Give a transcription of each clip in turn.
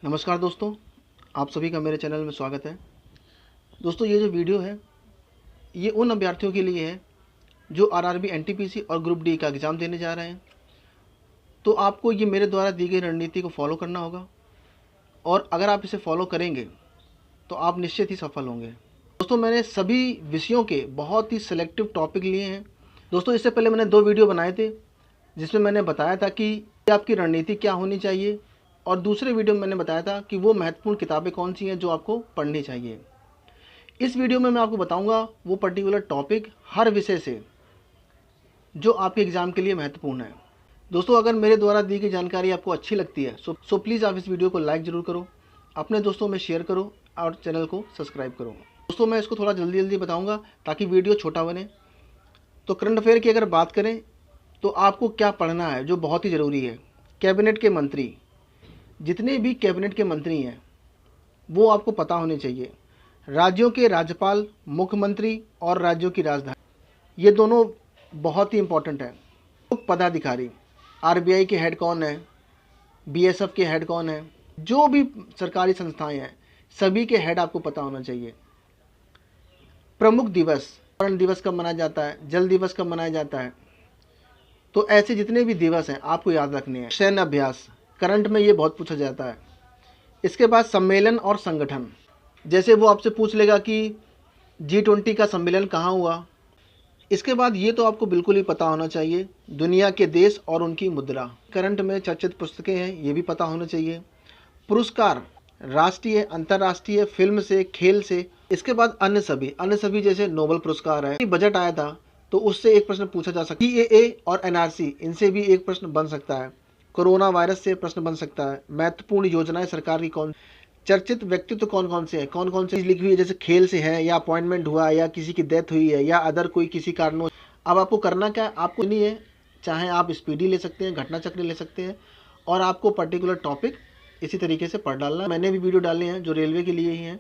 नमस्कार दोस्तों, आप सभी का मेरे चैनल में स्वागत है। दोस्तों, ये जो वीडियो है ये उन अभ्यर्थियों के लिए है जो आरआरबी, एनटीपीसी और ग्रुप डी का एग्ज़ाम देने जा रहे हैं। तो आपको ये मेरे द्वारा दी गई रणनीति को फॉलो करना होगा और अगर आप इसे फॉलो करेंगे तो आप निश्चित ही सफल होंगे। दोस्तों, मैंने सभी विषयों के बहुत ही सिलेक्टिव टॉपिक लिए हैं। दोस्तों, इससे पहले मैंने 2 वीडियो बनाए थे जिसमें मैंने बताया था कि आपकी रणनीति क्या होनी चाहिए और दूसरे वीडियो में मैंने बताया था कि वो महत्वपूर्ण किताबें कौन सी हैं जो आपको पढ़नी चाहिए। इस वीडियो में मैं आपको बताऊंगा वो पर्टिकुलर टॉपिक हर विषय से जो आपके एग्ज़ाम के लिए महत्वपूर्ण है। दोस्तों, अगर मेरे द्वारा दी गई जानकारी आपको अच्छी लगती है सो प्लीज़ आप इस वीडियो को लाइक ज़रूर करो, अपने दोस्तों में शेयर करो और चैनल को सब्सक्राइब करो। दोस्तों, मैं इसको थोड़ा जल्दी जल्दी बताऊँगा ताकि वीडियो छोटा बने। तो करंट अफेयर की अगर बात करें तो आपको क्या पढ़ना है जो बहुत ही ज़रूरी है। कैबिनेट के मंत्री, जितने भी कैबिनेट के मंत्री हैं वो आपको पता होने चाहिए। राज्यों के राज्यपाल, मुख्यमंत्री और राज्यों की राजधानी, ये दोनों बहुत ही इंपॉर्टेंट है। पदाधिकारी, आरबीआई के हेड कौन है, बीएसएफ के हेड कौन है, जो भी सरकारी संस्थाएं हैं सभी के हेड आपको पता होना चाहिए। प्रमुख दिवस, स्वर्ण दिवस कब मनाया जाता है, जल दिवस कब मनाया जाता है, तो ऐसे जितने भी दिवस हैं आपको याद रखने हैं। सैन्य अभ्यास, करंट में ये बहुत पूछा जाता है। इसके बाद सम्मेलन और संगठन, जैसे वो आपसे पूछ लेगा कि G20 का सम्मेलन कहाँ हुआ। इसके बाद ये तो आपको बिल्कुल ही पता होना चाहिए, दुनिया के देश और उनकी मुद्रा। करंट में चर्चित पुस्तकें हैं ये भी पता होना चाहिए। पुरस्कार, राष्ट्रीय, अंतर्राष्ट्रीय, फिल्म से, खेल से। इसके बाद अन्य सभी जैसे नोबेल पुरस्कार है। बजट आया था तो उससे एक प्रश्न पूछा जा सकता है। CAA और NRC, इनसे भी एक प्रश्न बन सकता है। कोरोना वायरस से प्रश्न बन सकता है। महत्वपूर्ण योजनाएं सरकार की कौन, चर्चित व्यक्तित्व कौन कौन से हैं, कौन कौन सी लिखी हुई है, जैसे खेल से है या अपॉइंटमेंट हुआ या किसी की डेथ हुई है या अदर कोई किसी कारणों। अब आपको करना क्या है, आपको नहीं है, चाहे आप स्पीडी ले सकते हैं, घटना चक्र ले सकते हैं और आपको पर्टिकुलर टॉपिक इसी तरीके से पढ़ डालना। मैंने भी वीडियो डाले हैं जो रेलवे के लिए ही हैं,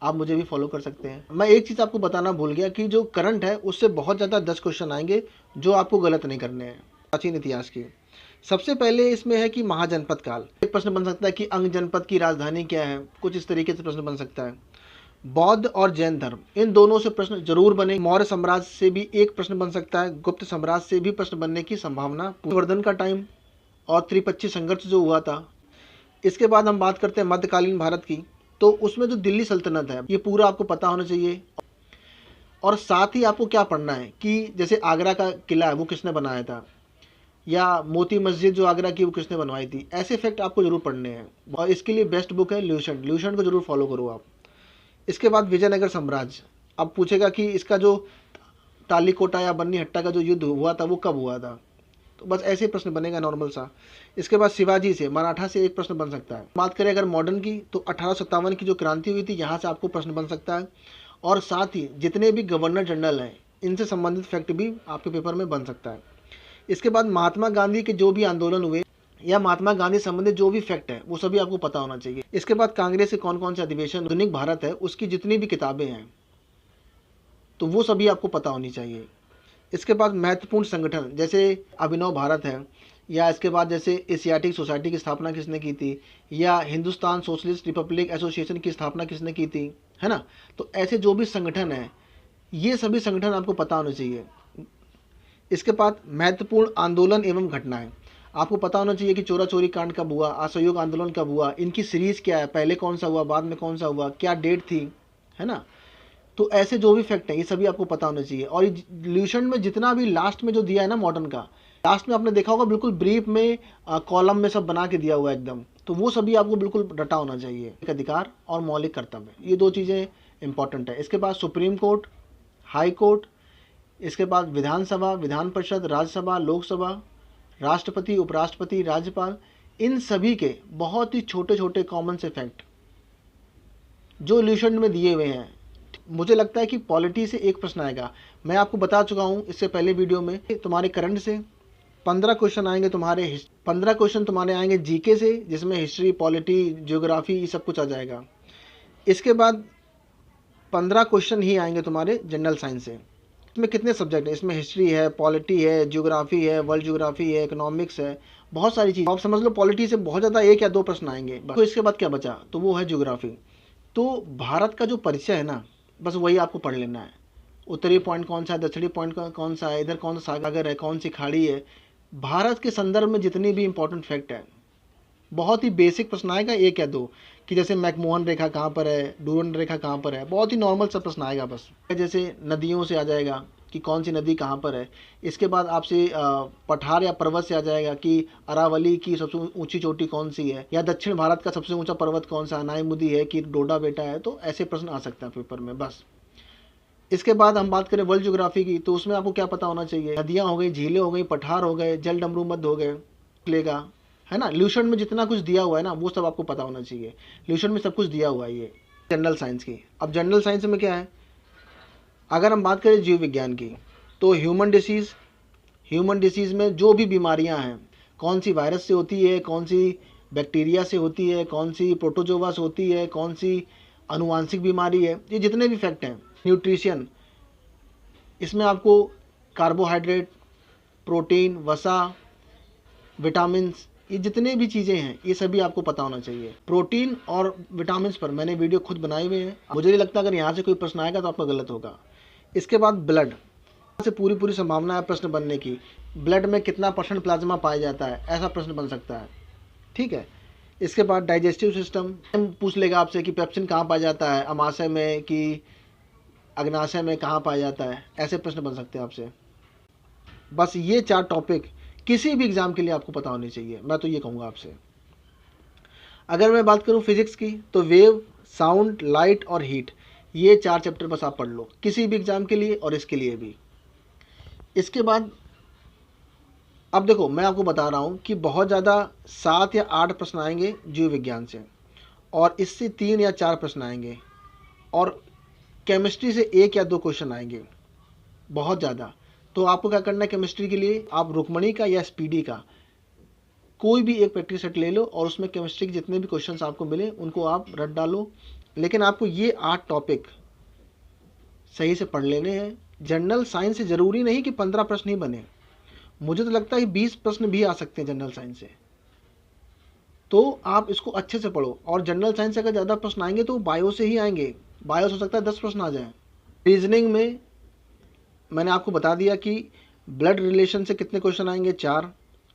आप मुझे भी फॉलो कर सकते हैं। मैं एक चीज़ आपको बताना भूल गया कि जो करंट है उससे बहुत ज़्यादा 10 क्वेश्चन आएंगे जो आपको गलत नहीं करने हैं प्राचीन इतिहास के। सबसे पहले इसमें है कि महाजनपद काल। एक प्रश्न बन सकता है कि अंग जनपद की राजधानी क्या है, कुछ इस तरीके से प्रश्न बन सकता है। बौद्ध और जैन धर्म, इन दोनों से प्रश्न जरूर बने। मौर्य साम्राज्य से भी एक प्रश्न बन सकता है, गुप्त साम्राज्य से भी प्रश्न बनने की संभावना। वर्धन का टाइम और त्रिपक्षीय संघर्ष जो हुआ था। इसके बाद हम बात करते हैं मध्यकालीन भारत की, तो उसमें जो दिल्ली सल्तनत है ये पूरा आपको पता होना चाहिए। और साथ ही आपको क्या पढ़ना है कि जैसे आगरा का किला है वो किसने बनाया था, या मोती मस्जिद जो आगरा की वो किसने बनवाई थी। ऐसे फैक्ट आपको जरूर पढ़ने हैं और इसके लिए बेस्ट बुक है ल्यूसेंट को जरूर फॉलो करो आप। इसके बाद विजयनगर साम्राज्य, अब पूछेगा कि इसका जो तालीकोटा या बन्नीहट्टा का जो युद्ध हुआ था वो कब हुआ था, तो बस ऐसे प्रश्न बनेगा नॉर्मल सा। इसके बाद शिवाजी से, मराठा से एक प्रश्न बन सकता है। बात करें अगर मॉडर्न की तो 1857 की जो क्रांति हुई थी यहाँ से आपको प्रश्न बन सकता है। और साथ ही जितने भी गवर्नर जनरल हैं इनसे संबंधित फैक्ट भी आपके पेपर में बन सकता है। इसके बाद महात्मा गांधी के जो भी आंदोलन हुए या महात्मा गांधी संबंधित जो भी फैक्ट है वो सभी आपको पता होना चाहिए। इसके बाद कांग्रेस के कौन कौन से अधिवेशन, आधुनिक भारत है उसकी जितनी भी किताबें हैं तो वो सभी आपको पता होनी चाहिए। इसके बाद महत्वपूर्ण संगठन जैसे अभिनव भारत है, या इसके बाद जैसे एशियाटिक सोसाइटी की स्थापना किसने की थी, या हिंदुस्तान सोशलिस्ट रिपब्लिक एसोसिएशन की स्थापना किसने की थी, है ना। तो ऐसे जो भी संगठन है ये सभी संगठन आपको पता होने चाहिए। इसके बाद महत्वपूर्ण आंदोलन एवं घटनाएं, आपको पता होना चाहिए कि चोरा चोरी कांड कब हुआ, असहयोग आंदोलन कब हुआ, इनकी सीरीज क्या है, पहले कौन सा हुआ, बाद में कौन सा हुआ, क्या डेट थी, है ना। तो ऐसे जो भी फैक्ट हैं ये सभी आपको पता होना चाहिए। और ल्यूसेंट में जितना भी लास्ट में जो दिया है ना मॉडर्न का, लास्ट में आपने देखा होगा बिल्कुल ब्रीफ में कॉलम में सब बना के दिया हुआ है एकदम, तो वो सभी आपको बिल्कुल रटा होना चाहिए। अधिकार और मौलिक कर्तव्य, ये 2 चीज़ें इंपॉर्टेंट है। इसके बाद सुप्रीम कोर्ट, हाई कोर्ट, इसके बाद विधानसभा, विधान परिषद, राज्यसभा, लोकसभा, राष्ट्रपति, उपराष्ट्रपति, राज्यपाल, इन सभी के बहुत ही छोटे छोटे कॉमन से फैक्ट जो ल्यूसेंट में दिए हुए हैं। मुझे लगता है कि पॉलिटी से एक प्रश्न आएगा, मैं आपको बता चुका हूँ इससे पहले वीडियो में। तुम्हारे करंट से 15 क्वेश्चन आएंगे, 15 क्वेश्चन तुम्हारे आएंगे जीके से, जिसमें हिस्ट्री, पॉलिटी, ज्योग्राफी ये सब कुछ आ जाएगा। इसके बाद 15 क्वेश्चन ही आएंगे तुम्हारे जनरल साइंस से। इसमें कितने सब्जेक्ट हैं, इसमें हिस्ट्री है, पॉलिटी है, ज्योग्राफी है, वर्ल्ड ज्योग्राफी है, इकोनॉमिक्स है, बहुत सारी चीज़। आप समझ लो पॉलिटी से बहुत ज़्यादा 1 या 2 प्रश्न आएंगे। तो इसके बाद क्या बचा, तो वो है ज्योग्राफी। तो भारत का जो परिचय है ना, बस वही आपको पढ़ लेना है। उत्तरी पॉइंट कौन सा है, दक्षिणी पॉइंट कौन सा है, इधर कौन सा सागर है, कौन सी खाड़ी है। भारत के संदर्भ में जितनी भी इंपॉर्टेंट फैक्ट है, बहुत ही बेसिक प्रश्न आएगा 1 या 2, कि जैसे मैकमोहन रेखा कहाँ पर है, डूरन रेखा कहाँ पर है, बहुत ही नॉर्मल सा प्रश्न आएगा बस। जैसे नदियों से आ जाएगा कि कौन सी नदी कहाँ पर है। इसके बाद आपसे पठार या पर्वत से आ जाएगा कि अरावली की सबसे ऊंची चोटी कौन सी है, या दक्षिण भारत का सबसे ऊंचा पर्वत कौन सा, अनाईमुदी है कि डोडा बेटा है। तो ऐसे प्रश्न आ सकते हैं पेपर में बस। इसके बाद हम बात करें वर्ल्ड ज्योग्राफी की, तो उसमें आपको क्या पता होना चाहिए, नदियाँ हो गई, झीलें हो गई, पठार हो गए, जल डमरू मध्य हो गए, लेगा है ना। ल्यूशन में जितना कुछ दिया हुआ है ना, वो सब आपको पता होना चाहिए। ल्यूशन में सब कुछ दिया हुआ है। ये जनरल साइंस की। अब जनरल साइंस में क्या है, अगर हम बात करें जीव विज्ञान की, तो ह्यूमन डिसीज़ में जो भी बीमारियां हैं, कौन सी वायरस से होती है, कौन सी बैक्टीरिया से होती है, कौन सी प्रोटोजोवा से होती है, कौन सी आनुवांशिक बीमारी है, ये जितने भी फैक्ट हैं। न्यूट्रिशन, इसमें आपको कार्बोहाइड्रेट, प्रोटीन, वसा, विटामिन, ये जितने भी चीज़ें हैं, ये सभी आपको पता होना चाहिए। प्रोटीन और विटामिन पर मैंने वीडियो खुद बनाए हुए हैं। मुझे नहीं लगता अगर यहाँ से कोई प्रश्न आएगा तो आपका गलत होगा। इसके बाद ब्लड से पूरी संभावना है प्रश्न बनने की। ब्लड में कितना % प्लाज्मा पाया जाता है, ऐसा प्रश्न बन सकता है, ठीक है। इसके बाद डाइजेस्टिव सिस्टम पूछ लेगा आपसे कि पेप्सिन कहाँ पाया जाता है, अमाशय में कि अग्नाशय में कहाँ पाया जाता है, ऐसे प्रश्न बन सकते हैं आपसे। बस ये 4 टॉपिक किसी भी एग्जाम के लिए आपको पता होनी चाहिए, मैं तो ये कहूँगा आपसे। अगर मैं बात करूँ फिजिक्स की, तो वेव, साउंड, लाइट और हीट, ये 4 चैप्टर बस आप पढ़ लो किसी भी एग्जाम के लिए और इसके लिए भी। इसके बाद अब देखो, मैं आपको बता रहा हूँ कि बहुत ज़्यादा 7 या 8 प्रश्न आएंगे जीव विज्ञान से, और इससे 3 या 4 प्रश्न आएंगे, और केमिस्ट्री से 1 या 2 क्वेश्चन आएंगे, बहुत ज़्यादा। तो आपको क्या करना है केमिस्ट्री के लिए, आप रुक्मणी का या स्पीडी का कोई भी एक प्रैक्टिस सेट ले लो, और उसमें केमिस्ट्री के जितने भी क्वेश्चंस आपको मिले उनको आप रट डालो। लेकिन आपको ये 8 टॉपिक सही से पढ़ लेने हैं। जनरल साइंस से ज़रूरी नहीं कि 15 प्रश्न ही बने, मुझे तो लगता है 20 प्रश्न भी आ सकते हैं जनरल साइंस से। तो आप इसको अच्छे से पढ़ो, और जनरल साइंस से अगर ज़्यादा प्रश्न आएंगे तो बायो से ही आएंगे। बायो से हो सकता है 10 प्रश्न आ जाएँ। रीजनिंग में मैंने आपको बता दिया कि ब्लड रिलेशन से कितने क्वेश्चन आएंगे, 4।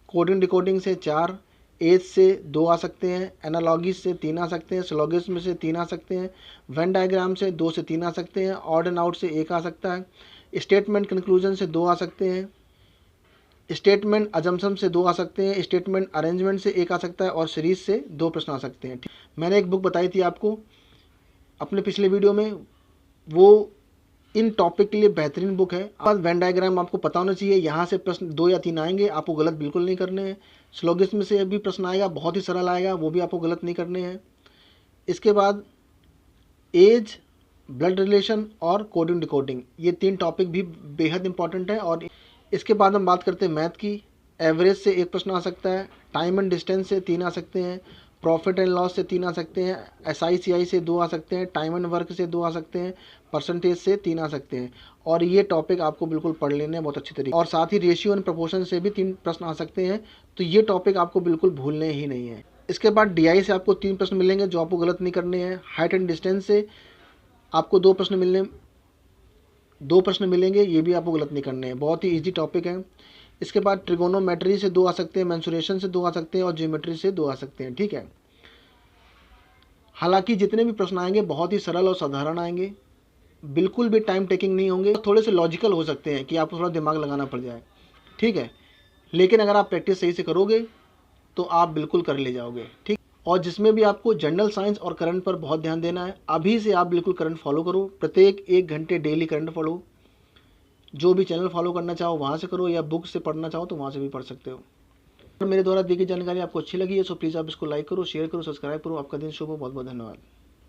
कोडिंग डिकोडिंग से 4, एज से 2 आ सकते हैं, एनालॉगी से 3 आ सकते हैं, सिलोगिज्म से 3 आ सकते हैं, वेन डायग्राम से 2 से 3 आ सकते हैं, ऑड एंड आउट से 1 आ सकता है, स्टेटमेंट कंक्लूजन से 2 आ सकते हैं, स्टेटमेंट अजम्पशन से 2 आ सकते हैं, स्टेटमेंट अरेंजमेंट से 1 आ सकता है, और सीरीज से 2 प्रश्न आ सकते हैं। मैंने एक बुक बताई थी आपको अपने पिछले वीडियो में, वो इन टॉपिक के लिए बेहतरीन बुक है। अब वेन डायग्राम आपको पता होना चाहिए, यहाँ से प्रश्न 2 या 3 आएंगे, आपको गलत बिल्कुल नहीं करने हैं। स्लोगिज्म से भी प्रश्न आएगा, बहुत ही सरल आएगा, वो भी आपको गलत नहीं करने हैं। इसके बाद एज, ब्लड रिलेशन और कोडिंग डिकोडिंग, ये 3 टॉपिक भी बेहद इंपॉर्टेंट है। और इसके बाद हम बात करते हैं मैथ की। एवरेज से 1 प्रश्न आ सकता है, टाइम एंड डिस्टेंस से 3 आ सकते हैं, प्रॉफिट एंड लॉस से 3 आ सकते हैं, SICI से 2 आ सकते हैं, टाइम एंड वर्क से 2 आ सकते हैं, परसेंटेज से 3 आ सकते हैं। और ये टॉपिक आपको बिल्कुल पढ़ लेने हैं बहुत अच्छी तरीके, और साथ ही रेशियो एंड प्रोपोर्शन से भी 3 प्रश्न आ सकते हैं। तो ये टॉपिक आपको बिल्कुल भूलने ही नहीं है। इसके बाद DI से आपको 3 प्रश्न मिलेंगे जो आपको गलत नहीं करने हैं। हाइट एंड डिस्टेंस से आपको 2 प्रश्न मिलेंगे, ये भी आपको गलत नहीं करने हैं, बहुत ही ईजी टॉपिक है। इसके बाद ट्रिगोनोमेट्री से 2 आ सकते हैं, मेंसुरेशन से 2 आ सकते हैं, और ज्योमेट्री से 2 आ सकते हैं, ठीक है। हालांकि जितने भी प्रश्न आएंगे बहुत ही सरल और साधारण आएंगे, बिल्कुल भी टाइम टेकिंग नहीं होंगे, थोड़े से लॉजिकल हो सकते हैं कि आपको थोड़ा दिमाग लगाना पड़ जाए, ठीक है। लेकिन अगर आप प्रैक्टिस सही से करोगे तो आप बिल्कुल कर ले जाओगे, ठीक। और जिसमें भी आपको जनरल साइंस और करंट पर बहुत ध्यान देना है, अभी से आप बिल्कुल करंट फॉलो करो, प्रत्येक 1 घंटे डेली करंट फॉलो। जो भी चैनल फॉलो करना चाहो वहाँ से करो, या बुक से पढ़ना चाहो तो वहाँ से भी पढ़ सकते हो। अगर मेरे द्वारा दी गई जानकारी आपको अच्छी लगी है तो प्लीज़ आप इसको लाइक करो, शेयर करो, सब्सक्राइब करो। आपका दिन शुभ हो, बहुत बहुत धन्यवाद।